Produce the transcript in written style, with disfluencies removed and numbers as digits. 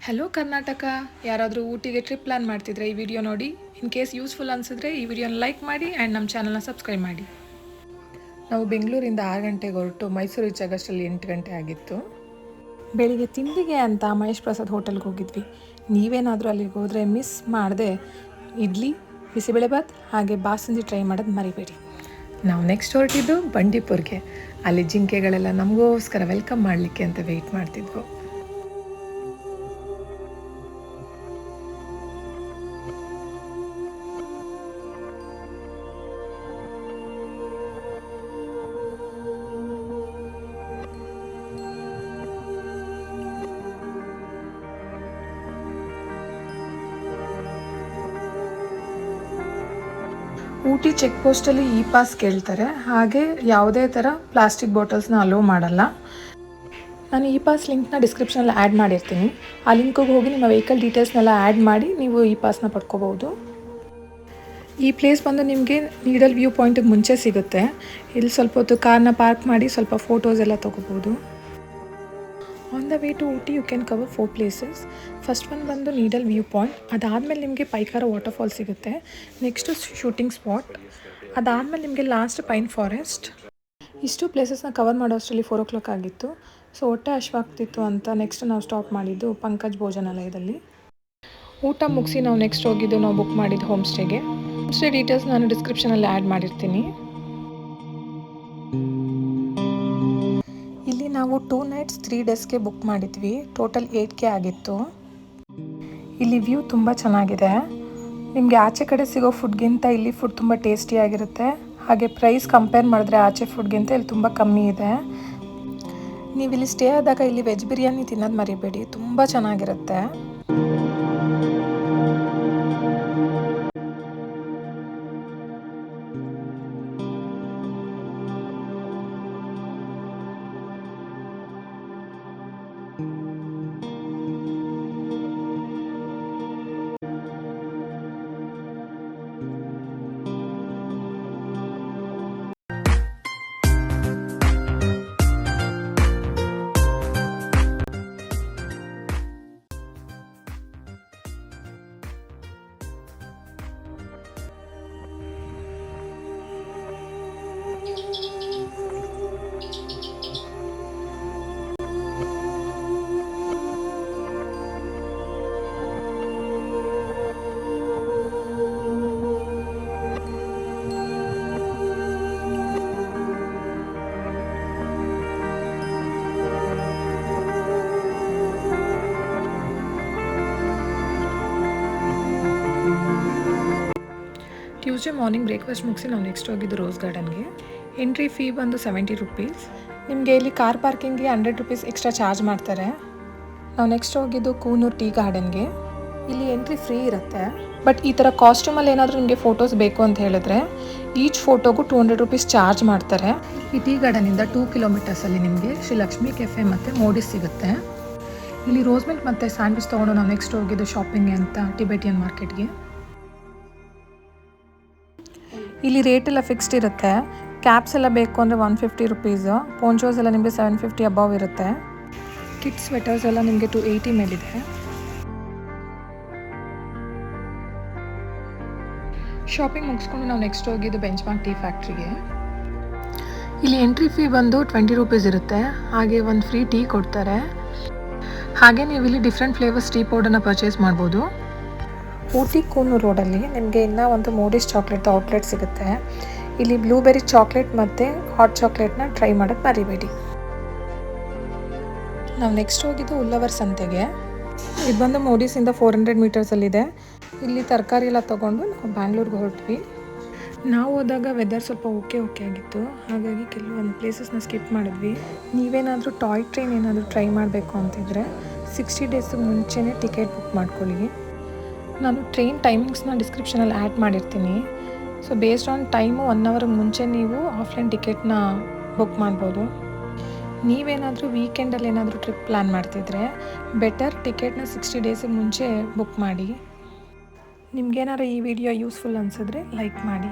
Hello Karnataka, ಯಾರಾದರೂ ಊಟಿಗೆ trip plan ಮಾಡ್ತಿದ್ರೆ ಈ ವಿಡಿಯೋ ನೋಡಿ. ಇನ್ ಕೇಸ್ ಯೂಸ್ಫುಲ್ ಅನಿಸಿದ್ರೆ ಈ ವಿಡಿಯೋನ ಲೈಕ್ ಮಾಡಿ ಆ್ಯಂಡ್ ನಮ್ಮ ಚಾನಲ್ನ ಸಬ್ಸ್ಕ್ರೈಬ್ ಮಾಡಿ. ನಾವು ಬೆಂಗಳೂರಿಂದ 6 ಗಂಟೆಗೆ ಹೊರಟು ಮೈಸೂರು ರೀಚ್ ಆಗೋಷ್ಟರಲ್ಲಿ 8 ಗಂಟೆ ಆಗಿತ್ತು. ಬೆಳಿಗ್ಗೆ ತಿಂಡಿಗೆ ಅಂತ ಮಹೇಶ್ ಪ್ರಸಾದ್ ಹೋಟೆಲ್ಗೆ ಹೋಗಿದ್ವಿ. ನೀವೇನಾದರೂ ಅಲ್ಲಿಗೆ ಹೋದರೆ ಮಿಸ್ ಮಾಡದೆ ಇಡ್ಲಿ, ಬಿಸಿಬೇಳೆಬಾತ್ ಹಾಗೆ ಬಾಸಂದಿ ಟ್ರೈ ಮಾಡೋದು ಮರಿಬೇಡಿ. ನಾವು ನೆಕ್ಸ್ಟ್ ಹೊರಟಿದ್ದು ಬಂಡೀಪುರ್ಗೆ. ಅಲ್ಲಿ ಜಿಂಕೆಗಳೆಲ್ಲ ನಮಗೋಸ್ಕರ ವೆಲ್ಕಮ್ ಮಾಡಲಿಕ್ಕೆ ಅಂತ ವೆಯ್ಟ್ ಮಾಡ್ತಿದ್ವು. ಊಟಿ ಚೆಕ್ ಪೋಸ್ಟಲ್ಲಿ ಇ ಪಾಸ್ ಕೇಳ್ತಾರೆ. ಹಾಗೆ ಯಾವುದೇ ಥರ ಪ್ಲಾಸ್ಟಿಕ್ ಬಾಟಲ್ಸ್ನ ಅಲೋ ಮಾಡಲ್ಲ. ನಾನು ಇ ಪಾಸ್ ಲಿಂಕ್ನ ಡಿಸ್ಕ್ರಿಪ್ಷನಲ್ಲಿ ಆ್ಯಡ್ ಮಾಡಿರ್ತೀನಿ. ಆ ಲಿಂಕಿಗೆ ಹೋಗಿ ನಿಮ್ಮ ವೆಹಿಕಲ್ ಡೀಟೇಲ್ಸ್ನೆಲ್ಲ ಆ್ಯಡ್ ಮಾಡಿ ನೀವು ಇ ಪಾಸ್ನ ಪಡ್ಕೋಬೋದು. ಈ ಪ್ಲೇಸ್ ಬಂದು ನಿಮಗೆ ನೀಡಲ್ ವ್ಯೂ ಪಾಯಿಂಟಿಗೆ ಮುಂಚೆ ಸಿಗುತ್ತೆ. ಇಲ್ಲಿ ಸ್ವಲ್ಪ ಹೊತ್ತು ಕಾರ್ನ ಪಾರ್ಕ್ ಮಾಡಿ ಸ್ವಲ್ಪ ಫೋಟೋಸ್ ಎಲ್ಲ ತೊಗೋಬೋದು. On the way to Ooty you can cover 4 places. First one ಬಂದು ನೀಡಲ್ ವ್ಯೂ ಪಾಯಿಂಟ್. ಅದಾದಮೇಲೆ ನಿಮಗೆ ಪೈಕಾರ ವಾಟರ್ಫಾಲ್ ಸಿಗುತ್ತೆ. Next shooting spot. ಅದಾದಮೇಲೆ ನಿಮಗೆ ಲಾಸ್ಟ್ ಪೈನ್ ಫಾರೆಸ್ಟ್. ಇಷ್ಟು ಪ್ಲೇಸಸ್ನ ಕವರ್ ಮಾಡೋ ಅಷ್ಟರಲ್ಲಿ 4 o'clock ಆಗಿತ್ತು. ಸೊ ಹೊಟ್ಟೆ ಹಶ್ವಾಗ್ತಿತ್ತು ಅಂತ ನೆಕ್ಸ್ಟ್ ನಾವು ಸ್ಟಾಪ್ ಮಾಡಿದ್ದು ಪಂಕಜ್ ಭೋಜನಾಲಯದಲ್ಲಿ. ಊಟ ಮುಗಿಸಿ ನಾವು ನೆಕ್ಸ್ಟ್ ಹೋಗಿದ್ದು ನಾವು ಬುಕ್ ಮಾಡಿದ್ದು ಹೋಮ್ ಸ್ಟೇಗೆ. ಹೋಮ್ ಸ್ಟೇ ಡೀಟೇಲ್ಸ್ ನಾನು ಡಿಸ್ಕ್ರಿಪ್ಷನಲ್ಲಿ ಆ್ಯಡ್ ಮಾಡಿರ್ತೀನಿ. ಇಲ್ಲಿ ನಾವು 2 nights 3 daysಗೆ ಬುಕ್ ಮಾಡಿದ್ವಿ. ಟೋಟಲ್ 8K ಆಗಿತ್ತು. ಇಲ್ಲಿ ವ್ಯೂ ತುಂಬ ಚೆನ್ನಾಗಿದೆ. ನಿಮಗೆ ಆಚೆ ಕಡೆ ಸಿಗೋ ಫುಡ್ಗಿಂತ ಇಲ್ಲಿ ಫುಡ್ ತುಂಬ ಟೇಸ್ಟಿಯಾಗಿರುತ್ತೆ. ಹಾಗೆ ಪ್ರೈಸ್ ಕಂಪೇರ್ ಮಾಡಿದ್ರೆ ಆಚೆ ಫುಡ್ಗಿಂತ ಇಲ್ಲಿ ತುಂಬ ಕಮ್ಮಿ ಇದೆ. ನೀವು ಇಲ್ಲಿ ಸ್ಟೇ ಆದಾಗ ಇಲ್ಲಿ ವೆಜ್ ಬಿರಿಯಾನಿ ತಿನ್ನೋದು ಮರಿಬೇಡಿ, ತುಂಬ ಚೆನ್ನಾಗಿರುತ್ತೆ. ಟ್ಯೂಸ್ಡೇ ಮಾರ್ನಿಂಗ್ ಬ್ರೇಕ್ಫಾಸ್ಟ್ ಮುಗಿಸಿ ನಾವು ನೆಕ್ಸ್ಟ್ ಹೋಗಿದ್ದು ರೋಸ್ ಗಾರ್ಡನ್ಗೆ. ಎಂಟ್ರಿ ಫೀ ಬಂದು 70 rupees. ನಿಮಗೆ ಇಲ್ಲಿ ಕಾರ್ ಪಾರ್ಕಿಂಗ್ಗೆ 100 rupees ಎಕ್ಸ್ಟ್ರಾ ಚಾರ್ಜ್ ಮಾಡ್ತಾರೆ. ನಾವು ನೆಕ್ಸ್ಟ್ ಹೋಗಿದ್ದು ಕೂನೂರ್ ಟೀ ಗಾರ್ಡನ್ಗೆ. ಇಲ್ಲಿ ಎಂಟ್ರಿ ಫ್ರೀ ಇರುತ್ತೆ. ಬಟ್ ಈ ಥರ ಕಾಸ್ಟ್ಯೂಮಲ್ಲಿ ಏನಾದರೂ ನಿಮಗೆ ಫೋಟೋಸ್ ಬೇಕು ಅಂತ ಹೇಳಿದ್ರೆ ಈಚ್ ಫೋಟೋಗೂ 200 rupees ಚಾರ್ಜ್ ಮಾಡ್ತಾರೆ. ಈ ಟೀ ಗಾರ್ಡನಿಂದ 2 kilometers ನಿಮಗೆ ಶ್ರೀ ಲಕ್ಷ್ಮಿ ಕೆಫೆ ಮತ್ತು ಮೋಡಿಸ್ ಸಿಗುತ್ತೆ. ಇಲ್ಲಿ ರೋಸ್ ಮಿಲ್ಕ್ ಮತ್ತು ಸ್ಯಾಂಡ್ವಿಚ್ ತೊಗೊಂಡು ನಾವು ನೆಕ್ಸ್ಟ್ ಹೋಗಿದ್ದು ಶಾಪಿಂಗ್ಗೆ ಅಂತ ಟಿಬೆಟಿಯನ್ ಮಾರ್ಕೆಟ್ಗೆ. ಇಲ್ಲಿ ರೇಟ್ ಎಲ್ಲ ಫಿಕ್ಸ್ಡ್ ಇರುತ್ತೆ. ಕ್ಯಾಪ್ಸ್ ಎಲ್ಲ ಬೇಕು ಅಂದರೆ 150 rupees. ಪೋಂಚೋಸ್ ಎಲ್ಲ ನಿಮಗೆ 750 ಅಬವ್ ಇರುತ್ತೆ. ಕಿಡ್ಸ್ ಸ್ವೆಟರ್ಸ್ ಎಲ್ಲ ನಿಮಗೆ 280 ಮೇಲಿದೆ. ಶಾಪಿಂಗ್ ಮುಗಿಸ್ಕೊಂಡು ನಾವು ನೆಕ್ಸ್ಟ್ ಹೋಗಿದ್ದು ಬೆಂಚ್ ಮಾರ್ಕ್ ಟೀ ಫ್ಯಾಕ್ಟ್ರಿಗೆ. ಇಲ್ಲಿ ಎಂಟ್ರಿ ಫೀ ಬಂದು 20 rupees ಇರುತ್ತೆ. ಹಾಗೆ ಒಂದು ಫ್ರೀ ಟೀ ಕೊಡ್ತಾರೆ. ಹಾಗೆ ನೀವು ಇಲ್ಲಿ ಡಿಫ್ರೆಂಟ್ ಫ್ಲೇವರ್ಸ್ ಟೀ ಪೌಡರ್ನ ಪರ್ಚೇಸ್ ಮಾಡ್ಬೋದು. ಊಟಿ ಕೂನೂರು ರೋಡಲ್ಲಿ ನಿಮಗೆ ಇನ್ನೂ ಒಂದು ಮೋಡಿಸ್ ಚಾಕ್ಲೇಟ್ ಔಟ್ಲೆಟ್ ಸಿಗುತ್ತೆ. ಇಲ್ಲಿ ಬ್ಲೂಬೆರಿ ಚಾಕ್ಲೇಟ್ ಮತ್ತು ಹಾಟ್ ಚಾಕ್ಲೇಟ್ನ ಟ್ರೈ ಮಾಡೋದು ಮರಿಬೇಡಿ. ನಾವು ನೆಕ್ಸ್ಟ್ ಹೋಗಿದ್ದು ಉಲ್ಲವರ್ ಸಂತೆಗೆ. ಇದು ಬಂದು ಮೋಡಿಸಿಂದ 400 meters ಇಲ್ಲಿ ತರಕಾರಿ ಎಲ್ಲ ತೊಗೊಂಡು ನಾವು ಬ್ಯಾಂಗ್ಳೂರ್ಗೆ ಹೊರಟ್ವಿ. ನಾವು ಹೋದಾಗ ವೆದರ್ ಸ್ವಲ್ಪ ಓಕೆ ಆಗಿತ್ತು. ಹಾಗಾಗಿ ಕೆಲವೊಂದು ಪ್ಲೇಸಸ್ನ ಸ್ಕಿಪ್ ಮಾಡಿದ್ವಿ. ನೀವೇನಾದರೂ ಟಾಯ್ ಟ್ರೈನ್ ಏನಾದರೂ ಟ್ರೈ ಮಾಡಬೇಕು ಅಂತಿದ್ರೆ 60 days ಮುಂಚೆನೇ ಟಿಕೆಟ್ ಬುಕ್ ಮಾಡ್ಕೊಳ್ಳಿ. ನಾನು ಟ್ರೈನ್ ಟೈಮಿಂಗ್ಸ್ನ ಡಿಸ್ಕ್ರಿಪ್ಷನಲ್ಲಿ ಆ್ಯಡ್ ಮಾಡಿರ್ತೀನಿ. So based on time 1 hour ಮುಂಚೆ ನೀವು ಆಫ್ಲೈನ್ ಟಿಕೆಟ್ನ ಬುಕ್ ಮಾಡ್ಬೋದು. ನೀವೇನಾದರೂ ವೀಕೆಂಡಲ್ಲಿ ಏನಾದರೂ ಟ್ರಿಪ್ ಪ್ಲ್ಯಾನ್ ಮಾಡ್ತಿದ್ರೆ ಬೆಟರ್ ಟಿಕೆಟ್ನ 60 days ಮುಂಚೆ ಬುಕ್ ಮಾಡಿ. ನಿಮಗೇನಾದ್ರು ಈ ವಿಡಿಯೋ ಯೂಸ್ಫುಲ್ ಅನಿಸಿದ್ರೆ ಲೈಕ್ ಮಾಡಿ.